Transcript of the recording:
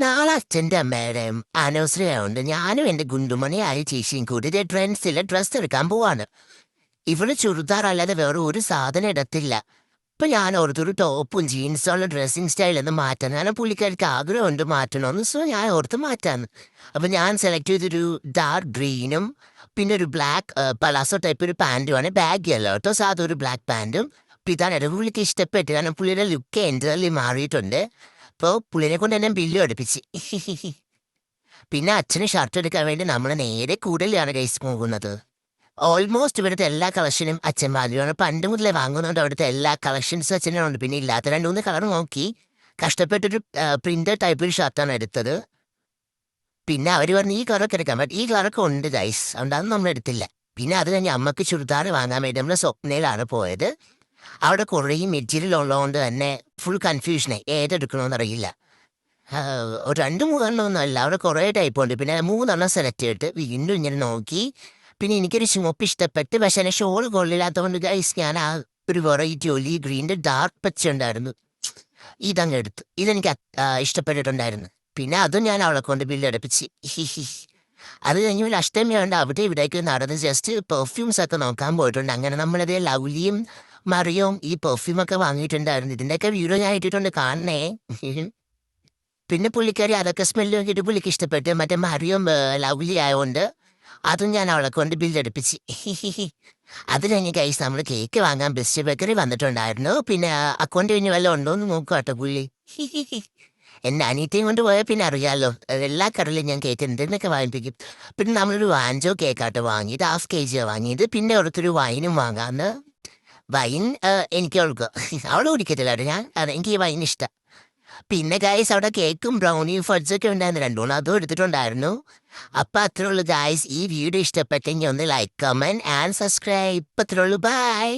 നാളെ അച്ഛൻ്റെ അമ്മയുടെയും ആനിവേഴ്സറി ആയതുകൊണ്ട് ഞാനും എൻ്റെ ഗുണ്ടുമണിയായ ചേച്ചിയും കൂടി ദേ ട്രെൻഡ്സിലെ ഡ്രസ്സ് എടുക്കാൻ പോവാണ്. ഇവിടെ ചുരിദാറല്ലാതെ വേറെ ഒരു സാധനം ഇടത്തില്ല. ഇപ്പൊ ഞാൻ ഓർത്തൊരു ടോപ്പും ജീൻസുള്ള ഡ്രസ്സിങ് സ്റ്റൈലൊന്ന് മാറ്റാൻ. കാരണം പുള്ളിക്കാർക്ക് ആഗ്രഹമുണ്ട് മാറ്റണമെന്ന്. സോ ഞാൻ ഓർത്ത് മാറ്റാന്ന്. അപ്പൊ ഞാൻ സെലക്ട് ചെയ്തൊരു ഡാർക്ക് ഗ്രീനും പിന്നെ ഒരു ബ്ലാക്ക് പലാസോ ടൈപ്പ് ഒരു പാൻറ്റുമാണ്. ബാഗി അല്ല കേട്ടോ, സാധാ ഒരു ബ്ലാക്ക് പാൻറ്റും. അപ്പൊ ഇതാണ് എൻ്റെ പുള്ളിക്ക് ഇഷ്ടപ്പെട്ടു. കാരണം പുള്ളിയുടെ ലുക്ക് എൻ്റർലി മാറിയിട്ടുണ്ട്. അപ്പോൾ പുള്ളിനെ കൊണ്ട് എന്നെ ബില്ലും അടുപ്പിച്ച്. പിന്നെ അച്ഛന് ഷർട്ട് എടുക്കാൻ വേണ്ടി നമ്മൾ നേരെ കൂടുതലാണ് ഗൈസ് പോകുന്നത്. ഓൾമോസ്റ്റ് ഇവിടുത്തെ എല്ലാ കളക്ഷനും അച്ഛൻ വാങ്ങുകയാണ്. പണ്ട് മുതലേ വാങ്ങുന്നുണ്ട് അവിടുത്തെ എല്ലാ കളക്ഷൻസും അച്ഛനുണ്ട്. പിന്നെ ഇല്ലാത്ത 2-3 കളർ നോക്കി കഷ്ടപ്പെട്ടൊരു പ്രിന്റഡ് ടൈപ്പ് ഒരു ഷർട്ടാണ് എടുത്തത്. പിന്നെ അവർ പറഞ്ഞു ഈ കളറൊക്കെ എടുക്കാൻ പറ്റും, ഈ കളറൊക്കെ ഉണ്ട് ഗൈസ്, അതുകൊണ്ടാണ് നമ്മൾ എടുത്തില്ല. പിന്നെ അത് കഴിഞ്ഞ് അമ്മക്ക് ചുരിദാർ വാങ്ങാൻ വേണ്ടി നമ്മൾ സ്വപ്നയിലാണ് പോയത്. അവിടെ കുറേ മെറ്റീരിയൽ ഉള്ളതുകൊണ്ട് തന്നെ ഫുൾ കൺഫ്യൂഷനായി, ഏതെടുക്കണമെന്ന് അറിയില്ല. ഒരു 2-3 അല്ല, അവിടെ കുറേ ടൈപ്പ് ഉണ്ട്. പിന്നെ 3 സെലക്ട് ചെയ്തിട്ട് വീണ്ടും ഇങ്ങനെ നോക്കി. പിന്നെ എനിക്കൊരു ചുമപ്പ് ഇഷ്ടപ്പെട്ട്, പക്ഷെ എന്നെ ഷോൾ കൊള്ളില്ലാത്തതുകൊണ്ട് ഗൈസ് ഞാൻ ആ ഒരു വെറൈറ്റി ഒലി ഗ്രീൻ്റെ ഡാർക്ക് പച്ച ഉണ്ടായിരുന്നു, ഇതങ്ങ് എടുത്തു. ഇതെനിക്ക് ഇഷ്ടപ്പെട്ടിട്ടുണ്ടായിരുന്നു. പിന്നെ അതും ഞാൻ അവളെ കൊണ്ട് ബില്ലടുപ്പിച്ച്. അത് കഴിഞ്ഞ് ഒരു അഷ്ടമിയുണ്ട് അവിടെ ഇവിടേക്ക് നടന്ന് ജസ്റ്റ് പെർഫ്യൂംസ് ഒക്കെ നോക്കാൻ പോയിട്ടുണ്ട്. അങ്ങനെ നമ്മളത് ലൗലിയും മറിയവും ഈ പെർഫ്യൂമൊക്കെ വാങ്ങിയിട്ടുണ്ടായിരുന്നു. ഇതിൻ്റെയൊക്കെ വീഡിയോ ഞാൻ ഇട്ടിട്ടുണ്ട്, കാണണേ. പിന്നെ പുള്ളിക്കാരി അതൊക്കെ സ്മെല്ല് നോക്കിയിട്ട് പുള്ളിക്ക് ഇഷ്ടപ്പെട്ട്. മറ്റേ മറിയും ലൗലി ആയതുകൊണ്ട് അതും ഞാൻ അവളെ കൊണ്ട് ബില്ലടുപ്പിച്ച്. അത് കഴിഞ്ഞ് ഗൈസ് നമ്മൾ കേക്ക് വാങ്ങാൻ ബെസ്റ്റ് ബേക്കറി വന്നിട്ടുണ്ടായിരുന്നു. പിന്നെ അക്കൗണ്ട് കഴിഞ്ഞ് വല്ലതും ഉണ്ടോ എന്ന് നോക്കുക കേട്ടോ പുള്ളി. എൻ്റെ അനിയത്തെയും കൊണ്ട് പോയാൽ പിന്നെ അറിയാമല്ലോ, എല്ലാ കടലിലും ഞാൻ കേക്ക് എന്തെന്നൊക്കെ വാങ്ങിപ്പിക്കും. പിന്നെ നമ്മളൊരു വാഞ്ചോ കേക്കാട്ടോ വാങ്ങിയത്, ½ kg വാങ്ങിയത്. പിന്നെ ഓരോരുത്തരു വൈനും വാങ്ങാമെന്ന്. വൈൻ എനിക്ക് അവൾക്ക് അവൾ കുടിക്കത്തില്ല, എനിക്ക് ഈ വൈൻ ഇഷ്ടം. പിന്നെ ഗായ്സ് അവിടെ കേക്കും ബ്രൗണിയും ഫഡ്സൊക്കെ ഉണ്ടായിരുന്നു, 2-3 അതും എടുത്തിട്ടുണ്ടായിരുന്നു. അപ്പം അത്രേ ഉള്ളൂ ഗായ്സ്. ഈ വീഡിയോ ഇഷ്ടപ്പെട്ടെങ്കിൽ ഒന്ന് ലൈക്ക്, കമൻറ്റ് ആൻഡ് സബ്സ്ക്രൈബ്. അത്രേ ഉള്ളൂ, ബൈ.